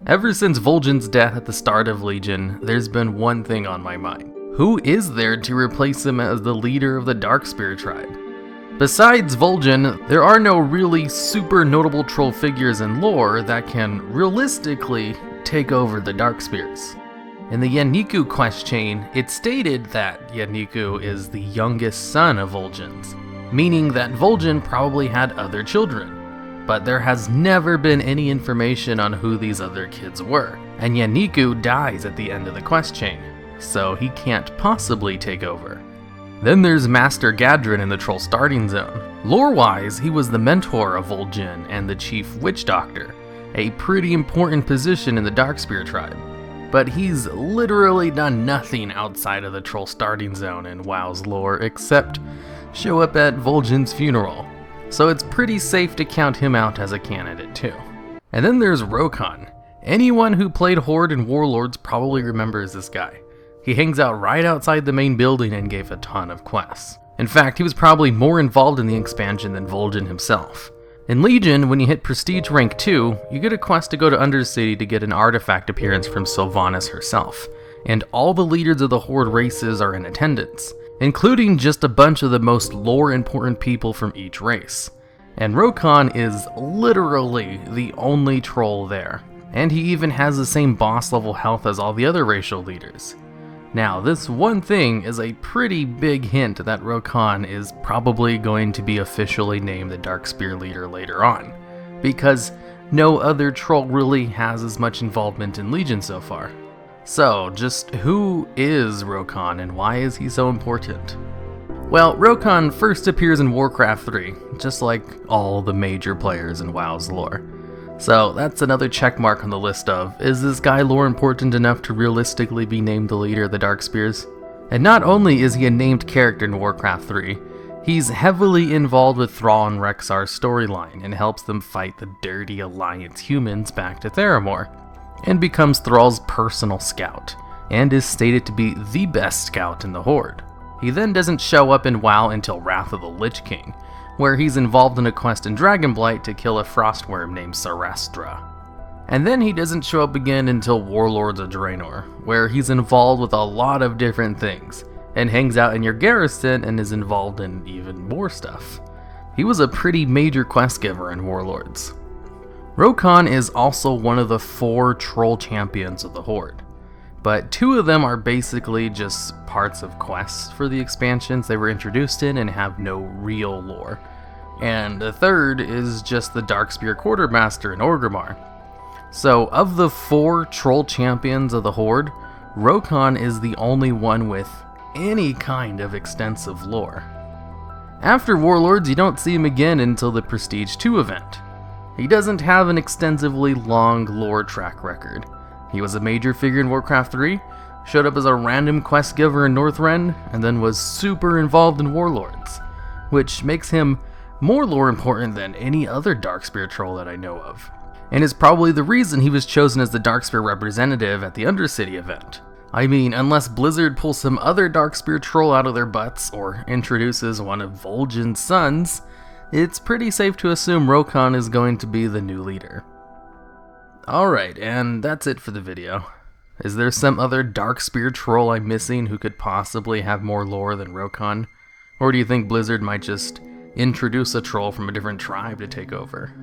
Ever since Vol'jin's death at the start of Legion, there's been one thing on my mind. Who is there to replace him as the leader of the Darkspear tribe? Besides Vol'jin, there are no really super notable troll figures in lore that can realistically take over the Darkspears. In the Yanniku quest chain, it stated that Yanniku is the youngest son of Vol'jin's, meaning that Vol'jin probably had other children. But there has never been any information on who these other kids were, and Yanniku dies at the end of the quest chain, so he can't possibly take over. Then there's Master Gadrin in the Troll Starting Zone. Lore-wise, he was the mentor of Vol'jin and the Chief Witch Doctor, a pretty important position in the Darkspear tribe. But he's literally done nothing outside of the Troll Starting Zone in WoW's lore except show up at Vol'jin's funeral. So it's pretty safe to count him out as a candidate too. And then there's Rokon. Anyone who played Horde and Warlords probably remembers this guy. He hangs out right outside the main building and gave a ton of quests. In fact, he was probably more involved in the expansion than Vol'jin himself. In Legion, when you hit Prestige Rank 2, you get a quest to go to Undercity to get an artifact appearance from Sylvanas herself. And all the leaders of the Horde races are in attendance, including just a bunch of the most lore-important people from each race. And Rokon is literally the only troll there, and he even has the same boss-level health as all the other racial leaders. Now, this one thing is a pretty big hint that Rokon is probably going to be officially named the Darkspear leader later on, because no other troll really has as much involvement in Legion so far. So, just who is Rokon and why is he so important? Well, Rokon first appears in Warcraft 3, just like all the major players in WoW's lore. So that's another checkmark on the list of, is this guy lore important enough to realistically be named the leader of the Darkspears? And not only is he a named character in Warcraft 3, he's heavily involved with Thrall and Rexxar's storyline and helps them fight the dirty Alliance humans back to Theramore, and becomes Thrall's personal scout, and is stated to be the best scout in the Horde. He then doesn't show up in WoW until Wrath of the Lich King, where he's involved in a quest in Dragonblight to kill a frostworm named Sarestra. And then he doesn't show up again until Warlords of Draenor, where he's involved with a lot of different things, and hangs out in your garrison and is involved in even more stuff. He was a pretty major quest giver in Warlords. Rokon is also one of the 4 troll champions of the Horde, but 2 of them are basically just parts of quests for the expansions they were introduced in and have no real lore. And the 3rd is just the Darkspear Quartermaster in Orgrimmar. So of the 4 troll champions of the Horde, Rokon is the only one with any kind of extensive lore. After Warlords, you don't see him again until the Prestige 2 event. He doesn't have an extensively long lore track record. He was a major figure in Warcraft 3, showed up as a random quest giver in Northrend, and then was super involved in Warlords, which makes him more lore important than any other Darkspear troll that I know of, and is probably the reason he was chosen as the Darkspear representative at the Undercity event. I mean, unless Blizzard pulls some other Darkspear troll out of their butts, or introduces one of Vol'jin's sons, it's pretty safe to assume Rokon is going to be the new leader. Alright, and that's it for the video. Is there some other Darkspear troll I'm missing who could possibly have more lore than Rokon? Or do you think Blizzard might just introduce a troll from a different tribe to take over?